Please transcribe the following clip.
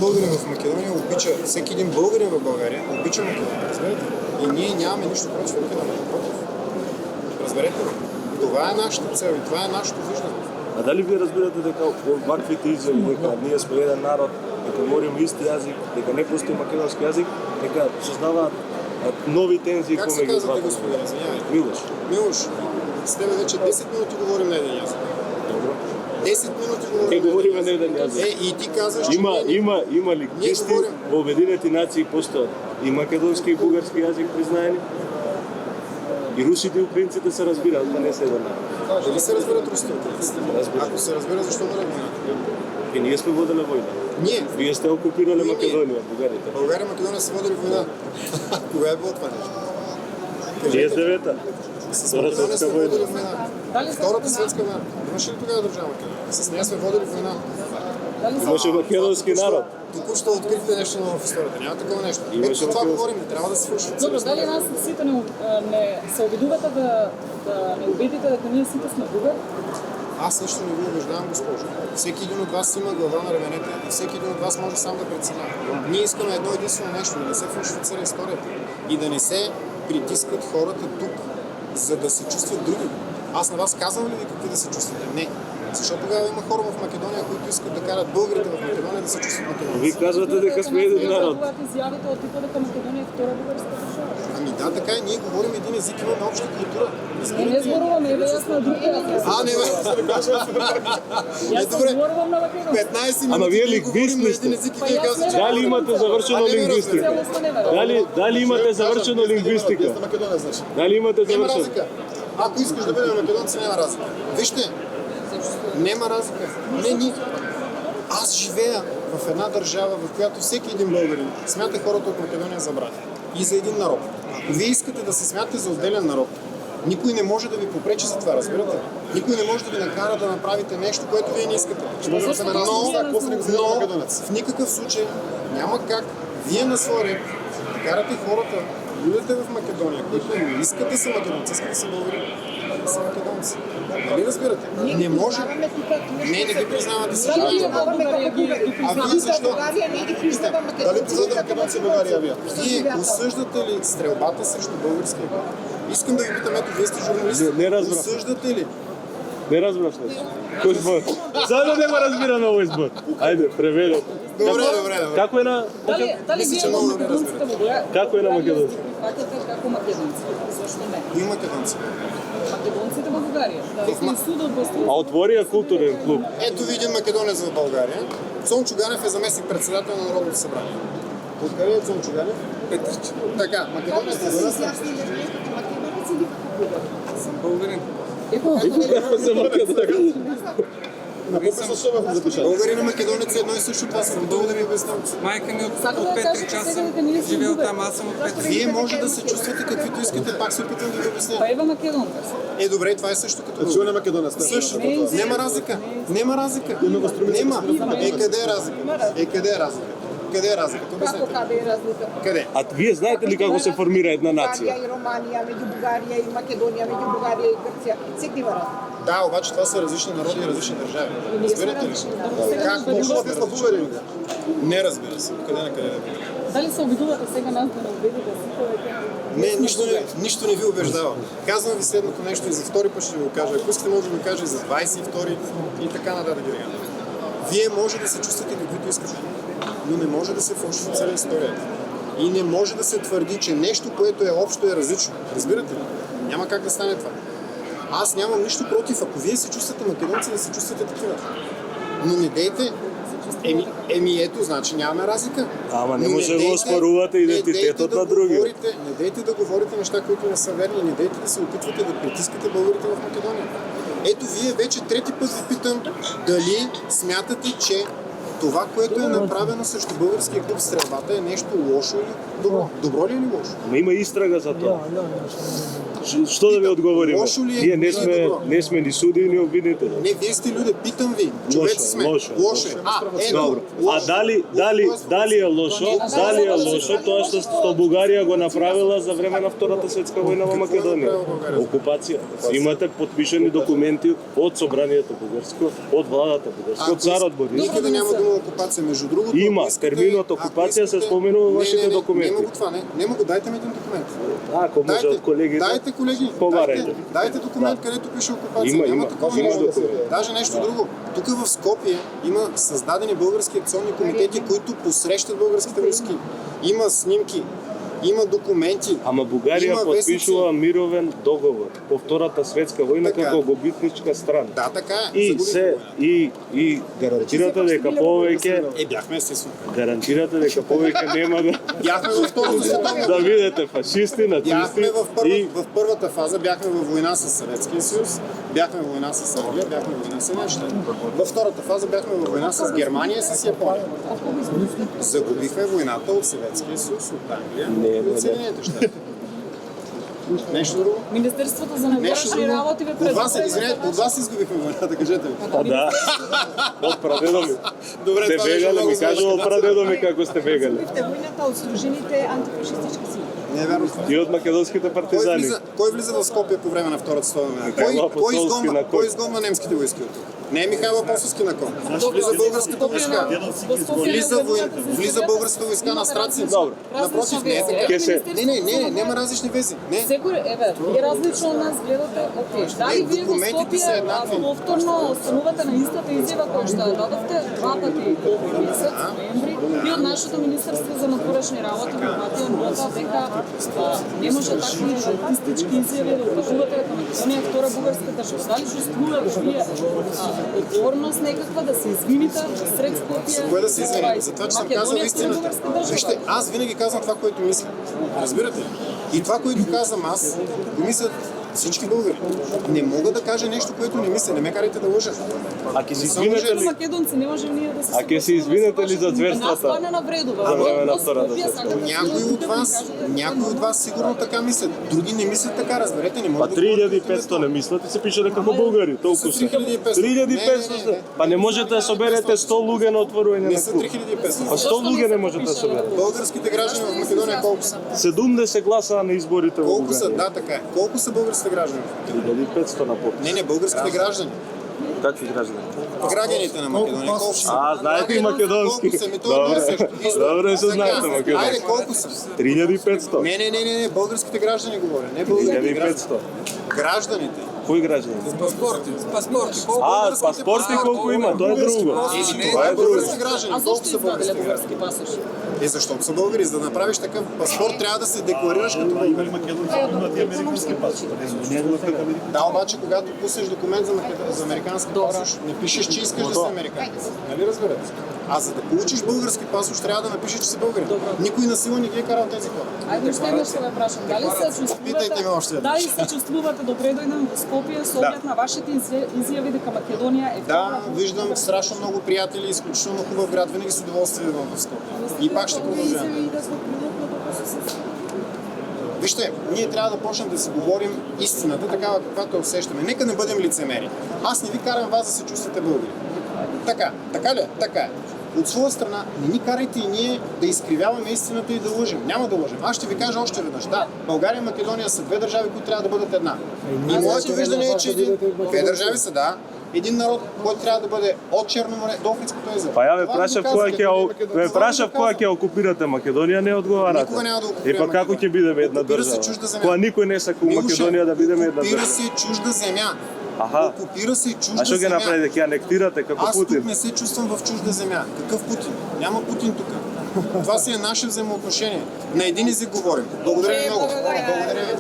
българин в Македония обича, всеки един българин в България обича Македония, разберете? И ние нямаме нищо против Македония, напротив. Разберете ли? Това е нашата цел и това е нашето виждане. А дали вие разбирате дека ваквите изјави дека ние сме еден народ, дека говориме исти јазик, дека не постои македонски јазик, дека создаваат нови тензии Как се казвате, господин? Извинявайте. Милош. Милош, с тебе вече 10 минути говорим на един язик. Добро. 10 минути Не говорим говориме на еден јазик. И ти казваш, че Има лингвисти во Обединети нации постојат и македонски и бугарски јазик признаени. И русите и украинците се разбираат, па не се еден народ. Дали се разбират русите и украинците? Ако се разбира, защо води войната? И ние сме водили война. Ние? Вие сте окупирали Македонија, бугарите. България и Македония са водили война. Кога е било това нещо? 69-та. С Македония сме водили война. Втората светска война. Имаше ли тогава държава Македония? С нея сме водили война. Имаше македонски народ. Току-що открихте нещо ново в историята. Няма такова нещо. Ето за това говорим. Не трябва да се свърши. Добро, дали нас сите не се обидувате да не убедите дека ние сите сме бугари? Аз нищо не ви убеждавам, госпожо. Всеки един от вас има глава на раменете и всеки един от вас може сам да преценява. Ние искаме едно единствено нещо, да не се фалшифицира историята и да не се притискат хората тук, за да се чувстват други. Аз на вас казвам ли ви какви да се чувствате? Не. Защото тогава има хора в Македония, които искат да карат българите в Македония да се чувстват македонци. Вие казвате дека сме един народ. Когато изявите от типа дека Македония е втора българска държава. Ами да, така и ние говорим един език, имаме обща култура. Не зборуваме, еве јас на друг јазик. Не, Јас зборувам на македонски. 15 Ама минути вие ние говорим лингвист на ли сте? един език и вие казвате, че... Дали имате завршено лингвистика? Дали имате завршено лингвистика? Македония, значи. Дали имате Няма завршено? разлика. Ако искаш да бъдем македонци, няма разлика. Вижте, няма разлика. Не. Аз живея в една държава, в която всеки един българин смята хората от Македония за брати. И за един народ. Ако вие искате да се смятате за отделен народ, никой не може да ви попречи за това, разбирате? Никой не може да ви накара да направите нещо, което вие не искате. Но в никакъв случай няма как вие на своя ред да карате хората, людите в Македония, които не искат да са македонци, искат да са българи, да са македонци. Нали разбирате? Не може. Не ги признавате също. А вие защо? Дали признавате македонци в България, вие? Вие осъждате ли стрелбата срещу българския народ? Искам да ви питам, ето вие сте журналисти. Не разбрах. Осъждате ли? Не разбраш нещо. Кој збор? Заедно не го разбира на овој збор. Ајде, преведете. Добре. Како е на... Дали Мисля, че вие много во добре македонците во Бугарија? Како е на македонски? Факете како македонци. Зашто не? Кои македонци? Македонците во Бугарија. Да, судот во А отворија културен клуб. Ето ви един македонец в България. Цончо Ганев е заместник председател на Народното събрание. Откъде е Цончо Ганев? Петърче. Така, македонец е заместник. Съм българин. Како се македонски? На пописа шоба го запишат. Българин и македонец е едно и също, това съм дълго да ви обясням. Майка ми от Петри час съм живел там, аз съм от Петри. Вие може да се чувствате каквито искате, пак се опитвам да ви обясня. Па ева македонка. Добре, това е също като Чува не македонец. Също. Няма разлика. Няма. Къде е разлика? Къде е разликата? Како каде е разлика? Къде? А вие знаете ли како се формира една нација? Българија и Романија, меѓу Бугарија и Македонија, меѓу Бугарија и Грција. Секој има разлика. Да, обаче това са различни народи и различни държави. Разбирате ли? Как може да сме различни? Не, разбира се. Къде на къде да бъде? Дали се обидувате сега нас да не убедите сите дека... Не, нищо не ви убеждавам. Казвам ви следното нещо и за втори път ще ви го кажа. Ако искате, може да ви кажа и за 22 и така нататък. Вие може да се чувствате каквито искате, но не може да се фалшифицира историята. И не може да се твърди, че нещо, което е общо, е различно. Разбирате ли? Няма как да стане това. Аз нямам нищо против, ако вие се чувствате македонци, да се чувствате такива. Но не дейте. Ето, значи нямаме разлика. Ама не може да го оспорувате идентитетот на други. Не дейте да говорите неща, които не са верни. Не дейте да се опитвате да притискате българите в Македония. Ето вие вече трети път ви питам дали смятате, че това, което е направено срещу българския клуб стрелбата е нещо лошо или добро? Добро ли е или лошо? Но има истрага за тоа. Што да ви одговориме? Лошо ли е? Не сме ни суди ни обвинители. Не, вие сте люди, питам ви. Човеци сме. Лошо. Добро. Лошо. А дали е лошо? Дали е лошо тоа што Бугарија го направила за време на Втората светска војна во Македонија? Окупација. Имате подпишани документи од собранието бугарско, од владата бугарско, од царот Борис. Никъде няма дума терминът окупация. Между другото, Има. ако искате- Терминът ако окупация се искате- споменува във вашите Не, документи. Нема го това, нема го. Дайте ми един документ. Ако може от колегите. Дайте, колеги. Побарайте. Дайте документ, където пише окупация. Има, Няма има. такова Има нещо. документ. Даже нещо друго. Тук в Скопие има създадени български акционни комитети, които посрещат българските войски. Има снимки, има документи. Ама Бугарија има вестници. подпишува мировен договор по Втората светска војна Така. како губитничка страна. Да, така е. И Загубихме се война. и гарантирате дека повеќе Бяхме естествено. гарантирате дека повеќе нема да Бяхме във втората световна да видите фашисти, нацисти Бяхме и в първата фаза, бяхме във война с Съветския съюз, бяхме във война с Сърбия, бяхме във война с Съединените щати. Във втората фаза бяхме във война с Германия и с Япония. Загубихме войната от Съветския съюз, от Англия и от Съединените щати. Нещо друго? Министерството за Нещо външни друго? работи ви От вас, предупреди. извинете, от вас изгубихме войната, кажете ми. да. Од прадедо ми. Добре, Сте това беше бегали, много ми кажа од смешно. прадедо ми како сте бегали. Загубихте войната от сдружените антифашистички сили. Не е вярно това. И од македонските партизани. Кой влиза в Скопие по време на Втората световна война? Михаил Апостолски на кой? Кой изгонва немските войски от тук? Не е Михаил Апостолски на кой? Влиза българската войска. Влиза българската войска на Страци. Добре. Напротив, не е така. Ке се- Няма различни вези. Не. Секој, еве, вие различно од нас гледате, окей. Дали вие во документите са Скопје еднакви. повторно станувате на истата изјава која што ја дадовте два пати овој месец, ноември, и од нашето Министерство за надворешни работи ви патија нота дека не може такви артистички изјави да укажувате дека Македонија е втора бугарска држава. Дали чувствувате вие отговорност некаква да се извините сред Скопје? Кое да се извини? За това, че съм казал Македонија е истината. бугарска држава. Вижте, аз винаги казвам това, което мисля. Разбирате ли? И това, което казвам аз, го мислят всички българи. Не мога да кажа нещо, което не мисля. Не ме карайте да лъжа. А ќе се Само извинете че ли? Македонци не можем ние да се А ќе се извинете ли за зверствата? Нас това не навредува. За време на Во Втората Скопје световна. сакате Някои от вас сигурно така мислят. Други не мислят така, разберете, не Па може да 3500 не мислите, се пише дека како българи, толку се. 3500. 3500 се. Па не можете да соберете 100 луѓе на отворување Не на са клуб. 3500. Па 100 луѓе не можете да соберете. Българските граждани в Македония колко са? 70 гласа на изборите во Колко са? Бугарија. Да, така е. Колко са българските граждани? 3500 на попис. Не, българските граждани. Какви граждани? Гражданите на Македония. Колко са? А, знаете и македонски. Колко са? Ми това не е също. Исто. Добре се Така. знаете Айде, македонски. колко са? 3500. Не, българските граждани говоря. Не българските граждани. 3500. Гражданите. Кои граждани? Паспорти. А, паспорти колко има, тоа е друго. Това е друго. Български граждани. А Колко зашто са издаделе български граждани? бугарски пасош? Защото са българи. За да направиш такъв паспорт, трябва да се декларираш като българи. Да, обаче, когато пуснеш документ за американски пасош, не пишеш, че искаш да си американец. Нали разберете? А за да получиш български пасош, трябва да напишеш, че си българин. Никой на сила не ги е карал тези хора. Ајде уште еднаш ќе ве прашам, дали се Питайте ме още чувствувате? еднаш. Дали се чувствувате добре дојден во Скопје со оглед на вашите изјави дека Македонија е Да, виждам страшно много приятели, изключително хубав град. Винаги с удоволствие идвам в Скопие. И пак ще продължавам. Вижте, ние трябва да почнем да си говорим истината, такава каквато я усещаме. Нека не бъдем лицемери. Аз не ви карам вас да се чувствате българи. Така ли? Така е. От своя страна, не ни карайте и ние да изкривяваме истината и да лъжим. Няма да лъжим. Аз ще ви кажа още веднъж. Да, България и Македония са две държави, които трябва да бъдат една. И моето виждане е, че две държави са, да, един народ, който трябва да бъде от Черно море до Охридското езеро. Па ја ве Това прашав го кога казах, ќе прашав кога ќе окупирате Македонија, не одговарате. Никога няма да И окупираме па како ќе бидеме една Окупира се држава? чужда земя. Кога никој не сака у Македонија да бидеме една Окупира држава. се чужда земя. Аха. Окупира се чужда А што ќе земя. направите? Ќе анектирате како Аз тук Путин? не се чувствам в чужда земя. Какъв Путин? Няма Путин тук. Това си е наше взаимоотношение. На един език говорим. Благодаря ви много. Благодаря ви.